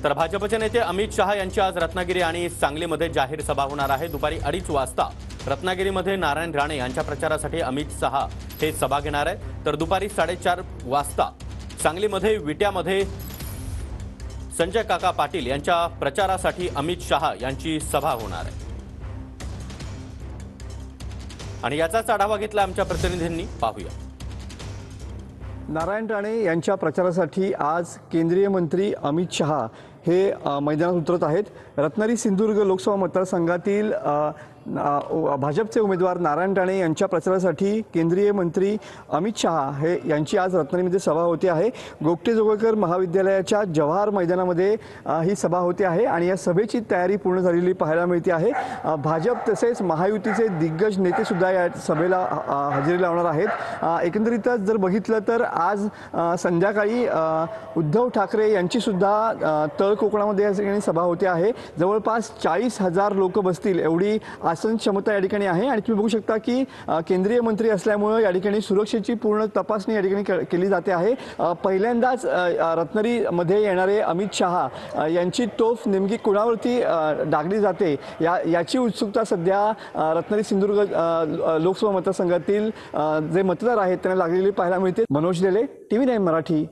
तर भाजपचे नेते अमित शहा यांची आज रत्नागिरी आणि सांगलीमध्ये जाहीर सभा होणार आहे। दुपारी 2:30 वाजता रत्नागिरीमध्ये नारायण राणे यांच्या प्रचारासाठी अमित शहा हे सभा घेणार आहे। तर दुपारी 4:30 वाजता सांगलीमध्ये विट्यामध्ये संजय काका पाटील यांच्या प्रचारासाठी अमित शहा यांची सभा होणार आहे। आणि याचाच आढावा घेतला आमच्या प्रतिनिधींनी, पाहूया। नारायण राणे यांच्या प्रचारासाठी आज केंद्रीय मंत्री अमित शहा हे मैदानात उतरत आहेत। रत्नागिरी सिंधुदुर्ग लोकसभा मतदारसंघातील भाजपचे उमेदवार नारायण राणे यांच्या प्रचारासाठी केंद्रीय मंत्री अमित शहा हे यांची आज रत्नागिरीमध्ये सभा होते आहे। गोगटे जोगळेकर महाविद्यालयाच्या जवाहर मैदानामध्ये ही सभा होते आहे आणि या सभेची तयारी पूर्ण झालेली पाहायला मिळते आहे। भाजप तसेच महायुतीचे दिग्गज नेते सुद्धा या सभेला हजेरी लावणार आहेत। एकंदरीतच जर बघितलं तर आज संध्याकाळी उद्धव ठाकरे यांची सुद्धा तळ कोकणामध्ये या ठिकाणी सभा होते आहे। जवळपास 40,000 लोक बसतील एवढी आसन क्षमता या ठिकाणी आहे आणि तुम्ही बघू शकता की केंद्रीय मंत्री असल्यामुळे या ठिकाणी सुरक्षेची पूर्ण तपासणी या ठिकाणी केली जाते आहे। पहिल्यांदाच रत्नागिरीमध्ये येणारे अमित शहा यांची तोफ नेमकी कुणावरती डागली जाते याची उत्सुकता सध्या रत्नागिरी सिंधुदुर्ग लोकसभा मतदारसंघातील जे मतदार आहेत त्यांना लागलेली पाहायला मिळते। मनोज देले, TV9 मराठी।